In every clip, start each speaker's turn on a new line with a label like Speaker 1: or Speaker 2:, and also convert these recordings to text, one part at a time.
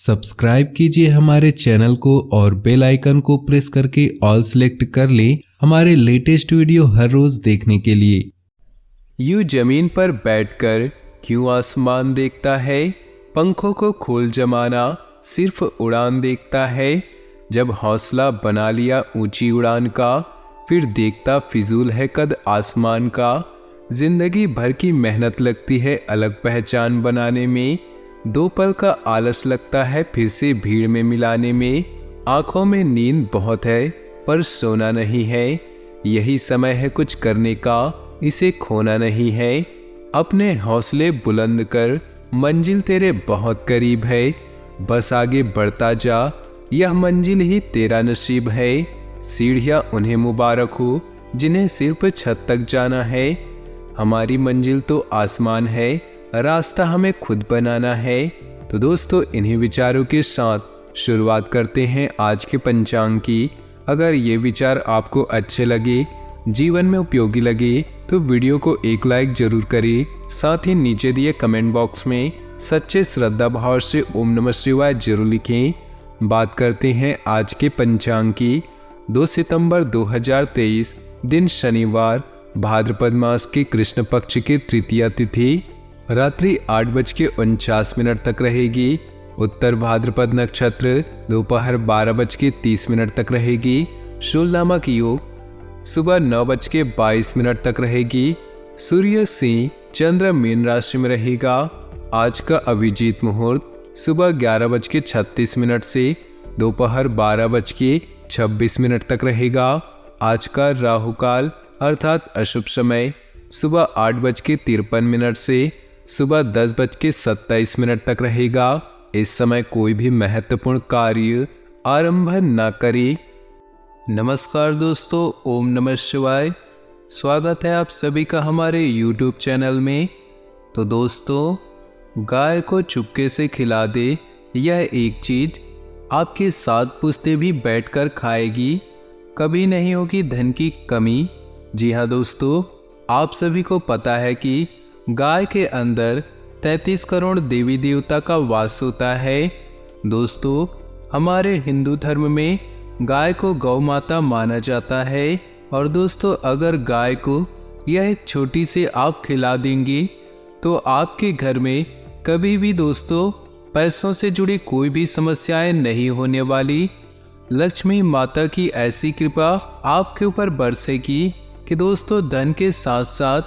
Speaker 1: Subscribe कीजिए हमारे channel को और बेल आइकन को प्रेस करके ऑल सेलेक्ट कर लें हमारे लेटेस्ट वीडियो हर रोज देखने के लिए।
Speaker 2: यूं जमीन पर बैठकर क्यों आसमान देखता है, पंखों को खोल जमाना सिर्फ उड़ान देखता है। जब हौसला बना लिया ऊंची उड़ान का, फिर देखता फिजूल है कद आसमान का। जिंदगी भर की मेहनत लगती है अलग पहचान बनाने में, दो पल का आलस लगता है फिर से भीड़ में मिलाने में। आंखों में नींद बहुत है पर सोना नहीं है, यही समय है कुछ करने का, इसे खोना नहीं है। अपने हौसले बुलंद कर, मंजिल तेरे बहुत करीब है, बस आगे बढ़ता जा, यह मंजिल ही तेरा नसीब है। सीढ़ियाँ उन्हें मुबारक हो जिन्हें सिर्फ छत तक जाना है, हमारी मंजिल तो आसमान है, रास्ता हमें खुद बनाना है। तो दोस्तों, इन्हीं विचारों के साथ शुरुआत करते हैं आज के पंचांग की। अगर ये विचार आपको अच्छे लगे, जीवन में उपयोगी लगे, तो वीडियो को एक लाइक जरूर करें। साथ ही नीचे दिए कमेंट बॉक्स में सच्चे श्रद्धा भाव से ओम नमः शिवाय जरूर लिखें। बात करते हैं आज के पंचांग की। 2 सितंबर 2023 दिन शनिवार, भाद्रपद मास के कृष्ण पक्ष की तृतीया तिथि रात्रि 8:49 तक रहेगी। उत्तर भाद्रपद नक्षत्र दोपहर 12:30 तक रहेगी। शूल नामक योग सुबह 9:22 तक रहेगी। सूर्य सिंह चंद्र मीन राशि में रहेगा। आज का अभिजीत मुहूर्त सुबह 11:36 से दोपहर 12:26 तक रहेगा। आज का राहु काल अर्थात अशुभ समय सुबह 8:53 से सुबह 10:27 तक रहेगा। इस समय कोई भी महत्वपूर्ण कार्य आरंभ न करें। नमस्कार दोस्तों, ओम नमः शिवाय। स्वागत है आप सभी का हमारे YouTube चैनल में। तो दोस्तों, गाय को चुपके से खिला दे, यह एक चीज आपके 7 पुश्तें भी बैठकर खाएगी, कभी नहीं होगी धन की कमी। जी हाँ दोस्तों, आप सभी को पता है कि गाय के अंदर 33 करोड़ देवी देवता का वास होता है। दोस्तों, हमारे हिंदू धर्म में गाय को गौ माता माना जाता है। और दोस्तों, अगर गाय को यह एक छोटी से आप खिला देंगे तो आपके घर में कभी भी दोस्तों पैसों से जुड़ी कोई भी समस्याएं नहीं होने वाली। लक्ष्मी माता की ऐसी कृपा आपके ऊपर बरसेगी कि दोस्तों धन के साथ साथ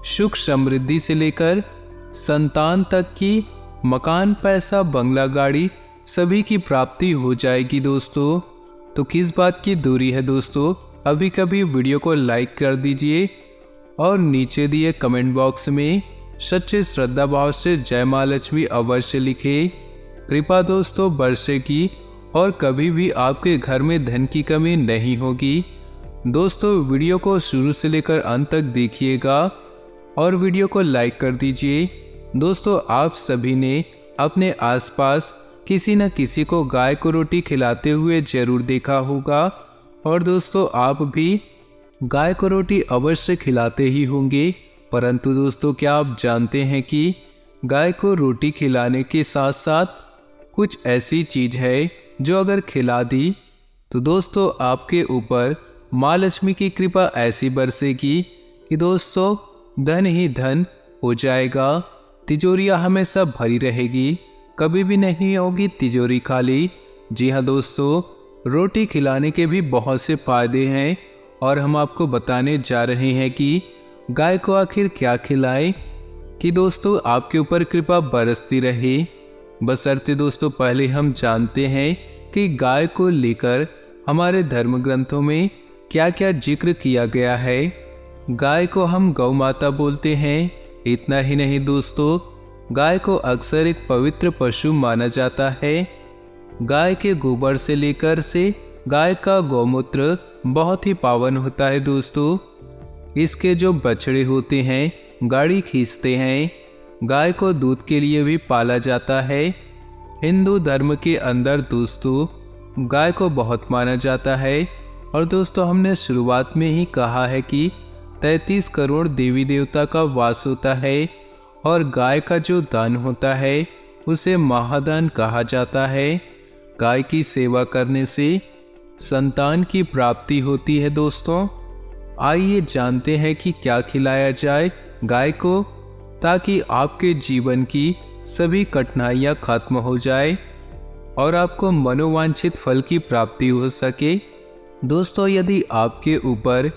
Speaker 2: सुख समृद्धि से लेकर संतान तक की मकान, पैसा, बंगला, गाड़ी सभी की प्राप्ति हो जाएगी दोस्तों। तो किस बात की दूरी है दोस्तों, अभी कभी वीडियो को लाइक कर दीजिए और नीचे दिए कमेंट बॉक्स में सच्चे श्रद्धा भाव से जय माँ लक्ष्मी अवश्य लिखे। कृपा दोस्तों बरसेगी और कभी भी आपके घर में धन की कमी नहीं होगी। दोस्तों, वीडियो को शुरू से लेकर अंत तक देखिएगा और वीडियो को लाइक कर दीजिए। दोस्तों, आप सभी ने अपने आसपास किसी न किसी को गाय को रोटी खिलाते हुए जरूर देखा होगा। और दोस्तों, आप भी गाय को रोटी अवश्य खिलाते ही होंगे। परंतु दोस्तों, क्या आप जानते हैं कि गाय को रोटी खिलाने के साथ साथ कुछ ऐसी चीज है जो अगर खिला दी तो दोस्तों आपके ऊपर माँ लक्ष्मी की कृपा ऐसी बरसेगी कि दोस्तों धन ही धन हो जाएगा। तिजोरियाँ हमेशा भरी रहेगी, कभी भी नहीं होगी तिजोरी खाली। जी हाँ दोस्तों, रोटी खिलाने के भी बहुत से फायदे हैं और हम आपको बताने जा रहे हैं कि गाय को आखिर क्या खिलाएं कि दोस्तों आपके ऊपर कृपा बरसती रहे। बशर्ते दोस्तों पहले हम जानते हैं कि गाय को लेकर हमारे धर्म ग्रंथों में क्या क्या जिक्र किया गया है। गाय को हम गौ माता बोलते हैं। इतना ही नहीं दोस्तों, गाय को अक्सर एक पवित्र पशु माना जाता है। गाय के गोबर से लेकर से गाय का गौमूत्र बहुत ही पावन होता है दोस्तों। इसके जो बछड़े होते हैं गाड़ी खींचते हैं। गाय को दूध के लिए भी पाला जाता है। हिंदू धर्म के अंदर दोस्तों गाय को बहुत माना जाता है। और दोस्तों, हमने शुरुआत में ही कहा है कि 33 करोड़ देवी देवता का वास होता है और गाय का जो दान होता है उसे महादान कहा जाता है। गाय की सेवा करने से संतान की प्राप्ति होती है। दोस्तों, आइए जानते हैं कि क्या खिलाया जाए गाय को, ताकि आपके जीवन की सभी कठिनाइयाँ खत्म हो जाए और आपको मनोवांछित फल की प्राप्ति हो सके। दोस्तों, यदि आपके ऊपर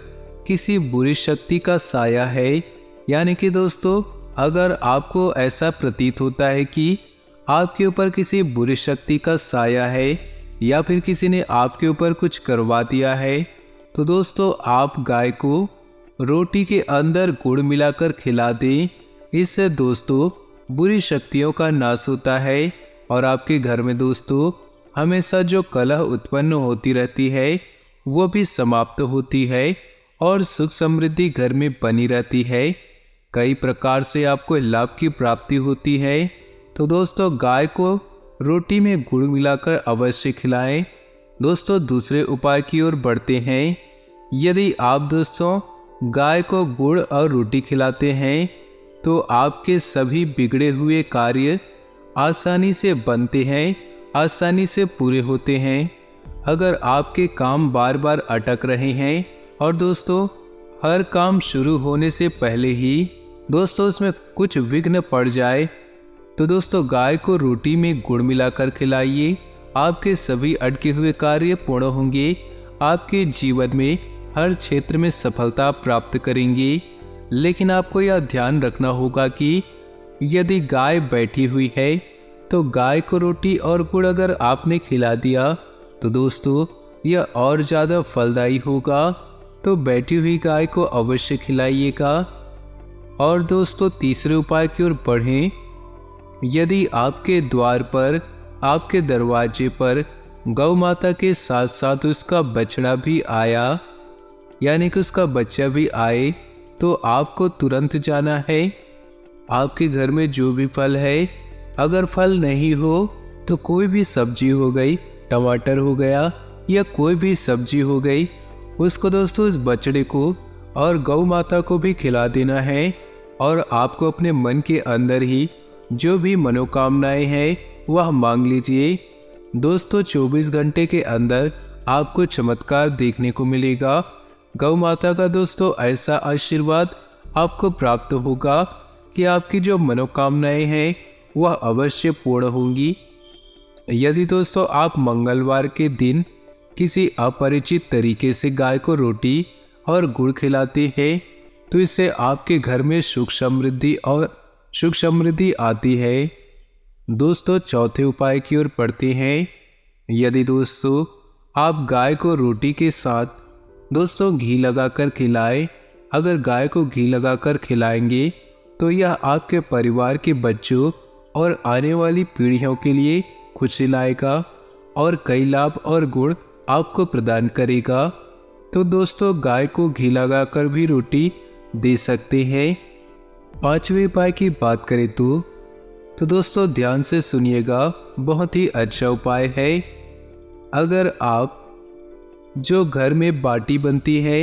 Speaker 2: किसी बुरी शक्ति का साया है, यानी कि दोस्तों अगर आपको ऐसा प्रतीत होता है कि आपके ऊपर किसी बुरी शक्ति का साया है या फिर किसी ने आपके ऊपर कुछ करवा दिया है, तो दोस्तों आप गाय को रोटी के अंदर गुड़ मिलाकर खिला दें। इससे दोस्तों बुरी शक्तियों का नाश होता है और आपके घर में दोस्तों हमेशा जो कलह उत्पन्न होती रहती है वो भी समाप्त होती है और सुख समृद्धि घर में बनी रहती है। कई प्रकार से आपको लाभ की प्राप्ति होती है। तो दोस्तों गाय को रोटी में गुड़ मिलाकर अवश्य खिलाएं। दोस्तों दूसरे उपाय की ओर बढ़ते हैं। यदि आप दोस्तों गाय को गुड़ और रोटी खिलाते हैं तो आपके सभी बिगड़े हुए कार्य आसानी से बनते हैं, आसानी से पूरे होते हैं। अगर आपके काम बार बार अटक रहे हैं और दोस्तों हर काम शुरू होने से पहले ही दोस्तों उसमें कुछ विघ्न पड़ जाए, तो दोस्तों गाय को रोटी में गुड़ मिलाकर खिलाइए। आपके सभी अटके हुए कार्य पूर्ण होंगे। आपके जीवन में हर क्षेत्र में सफलता प्राप्त करेंगे। लेकिन आपको यह ध्यान रखना होगा कि यदि गाय बैठी हुई है तो गाय को रोटी और गुड़ अगर आपने खिला दिया तो दोस्तों यह और ज़्यादा फलदायी होगा। तो बैठी हुई गाय को अवश्य खिलाइएगा। और दोस्तों तीसरे उपाय की ओर बढ़ें। यदि आपके द्वार पर, आपके दरवाजे पर गौ माता के साथ साथ उसका बछड़ा भी आया, यानी कि उसका बच्चा भी आए, तो आपको तुरंत जाना है। आपके घर में जो भी फल है, अगर फल नहीं हो तो कोई भी सब्जी हो गई, टमाटर हो गया या कोई भी सब्जी हो गई, उसको दोस्तों उस बछड़े को और गौ माता को भी खिला देना है। और आपको अपने मन के अंदर ही जो भी मनोकामनाएं हैं वह मांग लीजिए। दोस्तों 24 घंटे के अंदर आपको चमत्कार देखने को मिलेगा। गौ माता का दोस्तों ऐसा आशीर्वाद आपको प्राप्त होगा कि आपकी जो मनोकामनाएं हैं वह अवश्य पूर्ण होंगी। यदि दोस्तों आप मंगलवार के दिन किसी अपरिचित तरीके से गाय को रोटी और गुड़ खिलाते हैं तो इससे आपके घर में सुख समृद्धि आती है। दोस्तों चौथे उपाय की ओर बढ़ते हैं। यदि दोस्तों आप गाय को रोटी के साथ दोस्तों घी लगाकर खिलाएं, अगर गाय को घी लगाकर खिलाएंगे तो यह आपके परिवार के बच्चों और आने वाली पीढ़ियों के लिए खुशी लाएगा और कई लाभ और गुण आपको प्रदान करेगा। तो दोस्तों गाय को घी लगाकर भी रोटी दे सकते हैं। पांचवें उपाय की बात करें तो दोस्तों ध्यान से सुनिएगा, बहुत ही अच्छा उपाय है। अगर आप जो घर में बाटी बनती है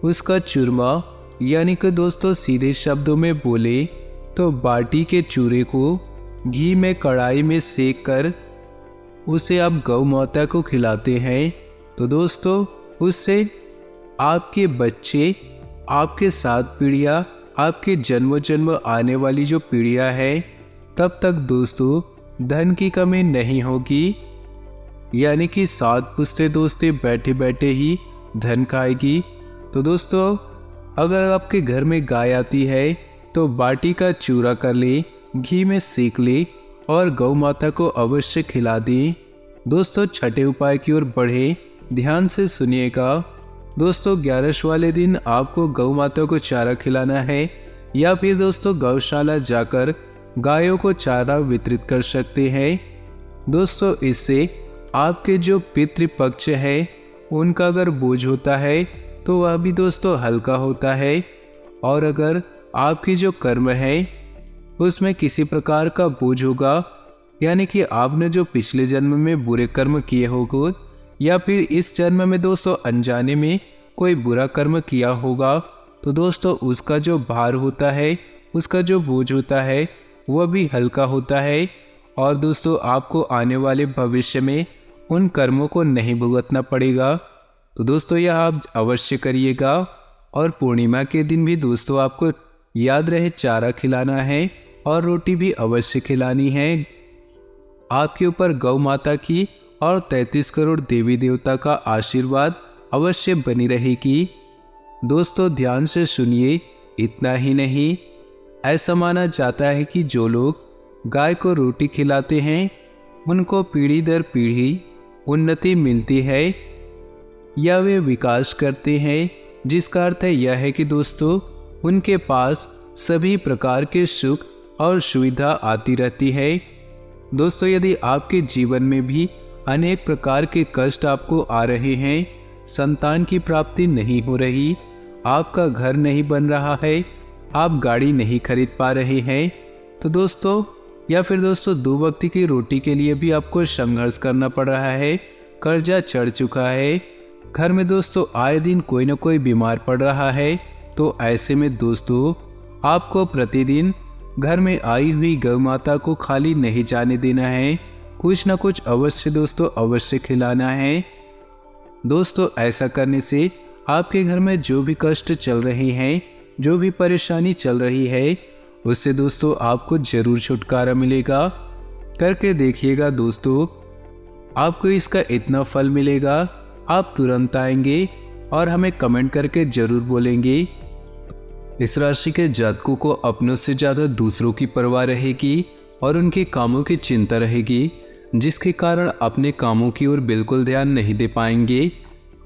Speaker 2: उसका चूरमा, यानी कि दोस्तों सीधे शब्दों में बोले तो बाटी के चूरे को घी में कढ़ाई में सेक कर उसे आप गौ माता को खिलाते हैं तो दोस्तों उससे आपके बच्चे, आपके 7 पीढ़ियाँ, आपके जन्मों जन्म आने वाली जो पीढ़ियाँ है तब तक दोस्तों धन की कमी नहीं होगी। यानी कि 7 पुश्ते दोस्तें बैठे बैठे ही धन खाएगी। तो दोस्तों अगर आपके घर में गाय आती है तो बाटी का चूरा कर ले, घी में सेक ले और गौ माता को अवश्य खिला दें। दोस्तों छठे उपाय की ओर बढ़े, ध्यान से सुनिएगा। दोस्तों 11 वाले दिन आपको गौ माता को चारा खिलाना है या फिर दोस्तों गौशाला जाकर गायों को चारा वितरित कर सकते हैं। दोस्तों इससे आपके जो पितृपक्ष है उनका अगर बोझ होता है तो वह भी दोस्तों हल्का होता है। और अगर आपकी जो कर्म है उसमें किसी प्रकार का बोझ होगा, यानी कि आपने जो पिछले जन्म में बुरे कर्म किए होंगे या फिर इस जन्म में दोस्तों अनजाने में कोई बुरा कर्म किया होगा, तो दोस्तों उसका जो भार होता है, उसका जो बोझ होता है वह भी हल्का होता है। और दोस्तों आपको आने वाले भविष्य में उन कर्मों को नहीं भुगतना पड़ेगा। तो दोस्तों यह आप अवश्य करिएगा। और पूर्णिमा के दिन भी दोस्तों आपको याद रहे चारा खिलाना है और रोटी भी अवश्य खिलानी है। आपके ऊपर गौ माता की और 33 करोड़ देवी देवता का आशीर्वाद अवश्य बनी रहेगी। दोस्तों ध्यान से सुनिए, इतना ही नहीं, ऐसा माना जाता है कि जो लोग गाय को रोटी खिलाते हैं उनको पीढ़ी दर पीढ़ी उन्नति मिलती है या वे विकास करते हैं, जिसका अर्थ यह है कि दोस्तों उनके पास सभी प्रकार के सुख और सुविधा आती रहती है। दोस्तों यदि आपके जीवन में भी अनेक प्रकार के कष्ट आपको आ रहे हैं, संतान की प्राप्ति नहीं हो रही, आपका घर नहीं बन रहा है, आप गाड़ी नहीं खरीद पा रहे हैं, तो दोस्तों या फिर दोस्तों 2 वक्त की रोटी के लिए भी आपको संघर्ष करना पड़ रहा है, कर्जा चढ़ चुका है, घर में दोस्तों आए दिन कोई ना कोई बीमार पड़ रहा है, तो ऐसे में दोस्तों आपको प्रतिदिन घर में आई हुई गौ माता को खाली नहीं जाने देना है, कुछ ना कुछ अवश्य दोस्तों अवश्य खिलाना है। दोस्तों ऐसा करने से आपके घर में जो भी कष्ट चल रहे हैं, जो भी परेशानी चल रही है, उससे दोस्तों आपको जरूर छुटकारा मिलेगा। करके देखिएगा दोस्तों, आपको इसका इतना फल मिलेगा, आप तुरंत आएंगे और हमें कमेंट करके जरूर बोलेंगे। इस राशि के जातकों को अपनों से ज़्यादा दूसरों की परवाह रहेगी और उनके कामों की चिंता रहेगी, जिसके कारण अपने कामों की ओर बिल्कुल ध्यान नहीं दे पाएंगे,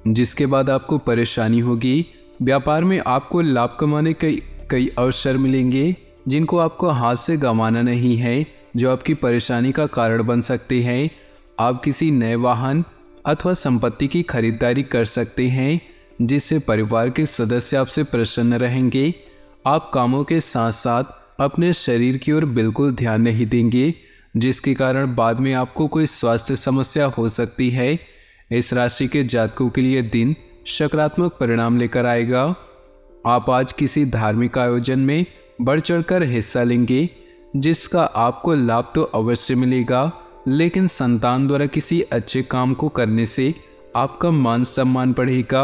Speaker 2: जिसके बाद आपको परेशानी होगी। व्यापार में आपको लाभ कमाने के कई अवसर मिलेंगे जिनको आपको हाथ से गंवाना नहीं है, जो आपकी परेशानी का कारण बन सकते हैं। आप किसी नए वाहन अथवा संपत्ति की खरीदारी कर सकते हैं, जिससे परिवार के सदस्य आपसे प्रसन्न रहेंगे। आप कामों के साथ साथ अपने शरीर की ओर बिल्कुल ध्यान नहीं देंगे, जिसके कारण बाद में आपको कोई स्वास्थ्य समस्या हो सकती है। इस राशि के जातकों के लिए दिन सकारात्मक परिणाम लेकर आएगा। आप आज किसी धार्मिक आयोजन में बढ़ चढ़कर हिस्सा लेंगे, जिसका आपको लाभ तो अवश्य मिलेगा, लेकिन संतान द्वारा किसी अच्छे काम को करने से आपका मान सम्मान बढ़ेगा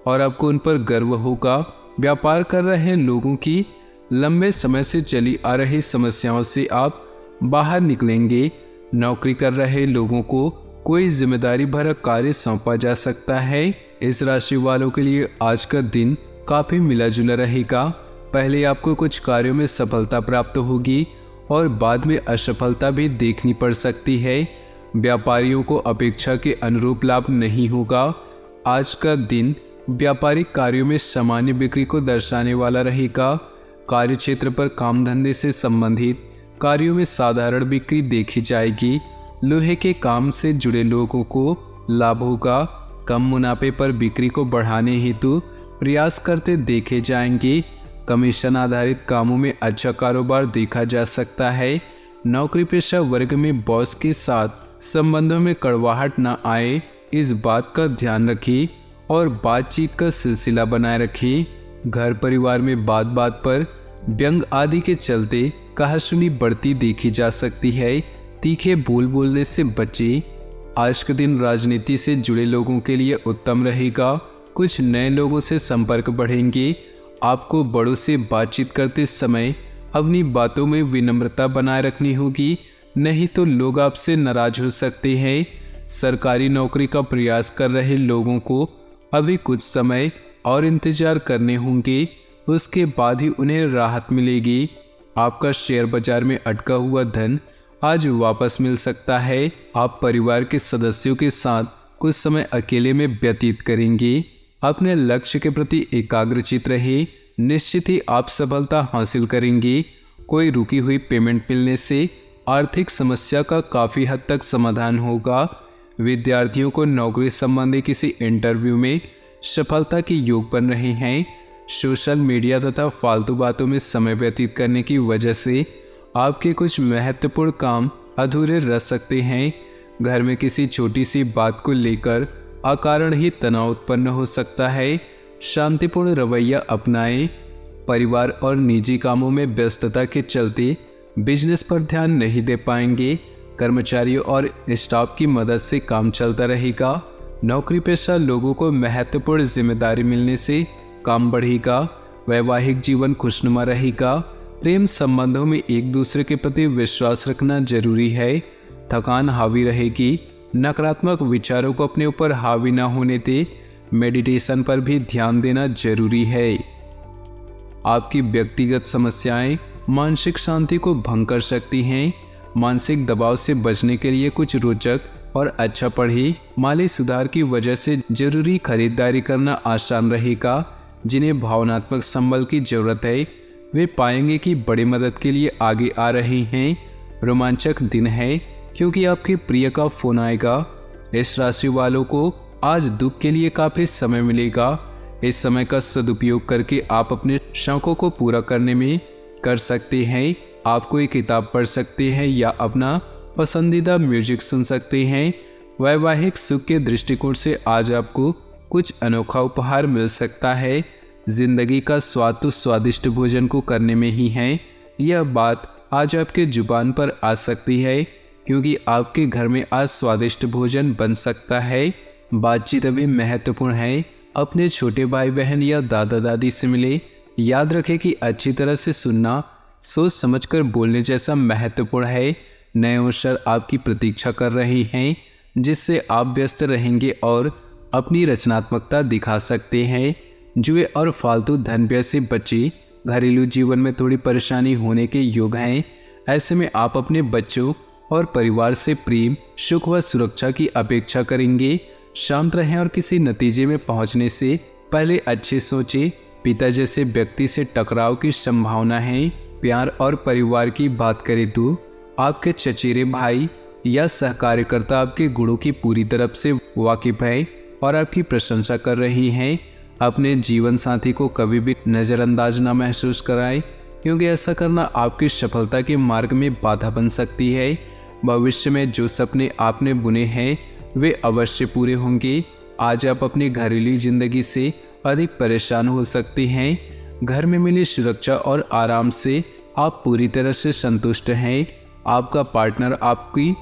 Speaker 2: और आपको उन पर गर्व होगा। व्यापार कर रहे लोगों की लंबे समय से चली आ रही समस्याओं से आप बाहर निकलेंगे। नौकरी कर रहे लोगों को कोई जिम्मेदारी भरा कार्य सौंपा जा सकता है। इस राशि वालों के लिए आज का दिन काफ़ी मिला जुला रहेगा। पहले आपको कुछ कार्यों में सफलता प्राप्त होगी और बाद में असफलता भी देखनी पड़ सकती है। व्यापारियों को अपेक्षा के अनुरूप लाभ नहीं होगा। आज का दिन व्यापारिक कार्यों में सामान्य बिक्री को दर्शाने वाला रहेगा। कार्य क्षेत्र पर काम धंधे से संबंधित कार्यों में साधारण बिक्री देखी जाएगी। लोहे के काम से जुड़े लोगों को लाभ होगा। कम मुनाफे पर बिक्री को बढ़ाने हेतु प्रयास करते देखे जाएंगे। कमीशन आधारित कामों में अच्छा कारोबार देखा जा सकता है। नौकरी पेशा वर्ग में बॉस के साथ संबंधों में कड़वाहट न आए, इस बात का ध्यान रखिए और बातचीत का सिलसिला बनाए रखिए। घर परिवार में बात बात पर व्यंग आदि के चलते कहासुनी बढ़ती देखी जा सकती है। तीखे बोल बोलने से बचे। आज के दिन राजनीति से जुड़े लोगों के लिए उत्तम रहेगा। कुछ नए लोगों से संपर्क बढ़ेंगे। आपको बड़ों से बातचीत करते समय अपनी बातों में विनम्रता बनाए रखनी होगी, नहीं तो लोग आपसे नाराज हो सकते हैं। सरकारी नौकरी का प्रयास कर रहे लोगों को अभी कुछ समय और इंतजार करने होंगे, उसके बाद ही उन्हें राहत मिलेगी। आपका शेयर बाजार में अटका हुआ धन आज वापस मिल सकता है। आप परिवार के सदस्यों के साथ कुछ समय अकेले में व्यतीत करेंगे। अपने लक्ष्य के प्रति एकाग्रचित रहे, निश्चित ही आप सफलता हासिल करेंगे। कोई रुकी हुई पेमेंट मिलने से आर्थिक समस्या का काफ़ी हद तक समाधान होगा। विद्यार्थियों को नौकरी संबंधी किसी इंटरव्यू में सफलता के योग बन रहे हैं। सोशल मीडिया तथा फालतू बातों में समय व्यतीत करने की वजह से आपके कुछ महत्वपूर्ण काम अधूरे रह सकते हैं। घर में किसी छोटी सी बात को लेकर अकारण ही तनाव उत्पन्न हो सकता है। शांतिपूर्ण रवैया अपनाएं। परिवार और निजी कामों में व्यस्तता के चलते बिजनेस पर ध्यान नहीं दे पाएंगे। कर्मचारियों और स्टाफ की मदद से काम चलता रहेगा। नौकरी पेशा लोगों को महत्वपूर्ण जिम्मेदारी मिलने से काम बढ़ेगा। वैवाहिक जीवन खुशनुमा रहेगा। प्रेम संबंधों में एक दूसरे के प्रति विश्वास रखना जरूरी है। थकान हावी रहेगी। नकारात्मक विचारों को अपने ऊपर हावी ना होने दे। मेडिटेशन पर भी ध्यान देना जरूरी है। आपकी व्यक्तिगत समस्याएं मानसिक शांति को भंग कर सकती हैं। मानसिक दबाव से बचने के लिए कुछ रोचक और अच्छा पढ़े। माली सुधार की वजह से जरूरी खरीदारी करना आसान रहेगा। जिन्हें भावनात्मक संबल की जरूरत है वे पाएंगे कि बड़ी मदद के लिए आगे आ रहे हैं। रोमांचक दिन है क्योंकि आपके प्रिय का फोन आएगा। इस राशि वालों को आज दुख के लिए काफी समय मिलेगा। इस समय का सदुपयोग करके आप अपने शौकों को पूरा करने में कर सकते हैं। आप कोई किताब पढ़ सकते हैं या अपना पसंदीदा म्यूजिक सुन सकते हैं। वैवाहिक सुख के दृष्टिकोण से आज आपको कुछ अनोखा उपहार मिल सकता है। जिंदगी का स्वाद तो स्वादिष्ट भोजन को करने में ही है। यह बात आज आपके जुबान पर आ सकती है क्योंकि आपके घर में आज स्वादिष्ट भोजन बन सकता है। बातचीत अभी महत्वपूर्ण है। अपने छोटे भाई बहन या दादा दादी से मिले। याद रखें कि अच्छी तरह से सुनना सोच समझकर बोलने जैसा महत्वपूर्ण है। नए अवसर आपकी प्रतीक्षा कर रहे हैं जिससे आप व्यस्त रहेंगे और अपनी रचनात्मकता दिखा सकते हैं। जुए और फालतू धन व्यय से बचे। घरेलू जीवन में थोड़ी परेशानी होने के योग हैं। ऐसे में आप अपने बच्चों और परिवार से प्रेम सुख व सुरक्षा की अपेक्षा करेंगे। शांत रहें और किसी नतीजे में पहुंचने से पहले अच्छे सोचें। पिता जैसे व्यक्ति से टकराव की संभावना है। प्यार और परिवार की बात करें तो आपके चचेरे भाई या सहकार्यकर्ता आपके गुणों की पूरी तरफ से वाकिफ है और आपकी प्रशंसा कर रही हैं। अपने जीवन साथी को कभी भी नज़रअंदाज ना महसूस कराएं क्योंकि ऐसा करना आपकी सफलता के मार्ग में बाधा बन सकती है। भविष्य में जो सपने आपने बुने हैं वे अवश्य पूरे होंगे। आज आप अपनी घरेलू जिंदगी से अधिक परेशान हो सकते हैं। घर में मिली सुरक्षा और आराम से आप पूरी तरह से संतुष्ट हैं। आपका पार्टनर आपकी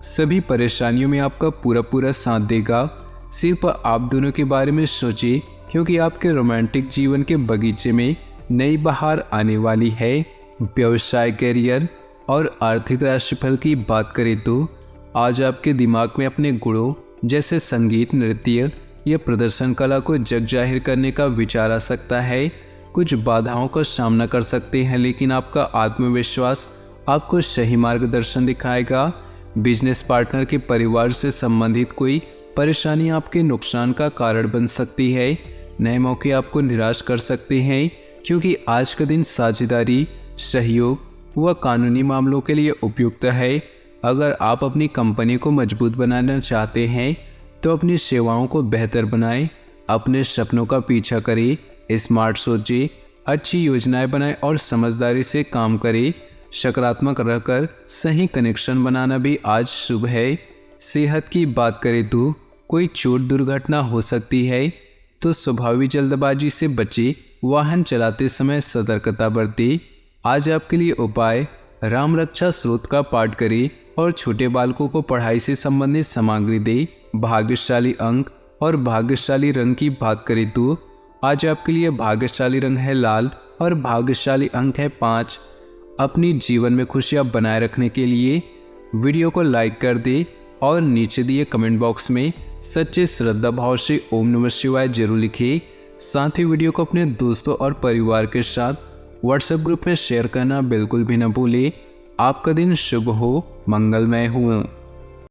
Speaker 2: सभी परेशानियों में आपका पूरा साथ देगा। सिर्फ आप दोनों के बारे में सोचिए क्योंकि आपके रोमांटिक जीवन के बगीचे में नई बहार आने वाली है। व्यवसाय, करियर और आर्थिक राशिफल की बात करें तो आज आपके दिमाग में अपने गुणों जैसे संगीत, नृत्य या प्रदर्शन कला को जग जाहिर करने का विचार आ सकता है। कुछ बाधाओं का सामना कर सकते हैं लेकिन आपका आत्मविश्वास आपको सही मार्गदर्शन दिखाएगा। बिजनेस पार्टनर के परिवार से संबंधित कोई परेशानी आपके नुकसान का कारण बन सकती है। नए मौके आपको निराश कर सकते हैं क्योंकि आज का दिन साझेदारी, सहयोग व कानूनी मामलों के लिए उपयुक्त है। अगर आप अपनी कंपनी को मजबूत बनाना चाहते हैं तो अपनी सेवाओं को बेहतर बनाएं। अपने सपनों का पीछा करें। स्मार्ट सोचें, अच्छी योजनाएं बनाएं और समझदारी से काम करें। सकारात्मक रहकर सही कनेक्शन बनाना भी आज शुभ है। सेहत की बात करें तो कोई चोट दुर्घटना हो सकती है तो स्वाभाविक जल्दबाजी से बचे। वाहन चलाते समय सतर्कता बरतें। आज आपके लिए उपाय, राम रक्षा स्रोत का पाठ करें और छोटे बालकों को पढ़ाई से संबंधित सामग्री दें। भाग्यशाली अंक और भाग्यशाली रंग की बात करें तो आज आपके लिए भाग्यशाली रंग है लाल और भाग्यशाली अंक है 5। अपनी जीवन में खुशियां बनाए रखने के लिए वीडियो को लाइक कर दें और नीचे दिए कमेंट बॉक्स में सच्चे श्रद्धा भाव से ओम नमः शिवाय जरूर लिखें। साथ ही वीडियो को अपने दोस्तों और परिवार के साथ व्हाट्सएप ग्रुप में शेयर करना बिल्कुल भी न भूलें। आपका दिन शुभ हो, मंगलमय हो।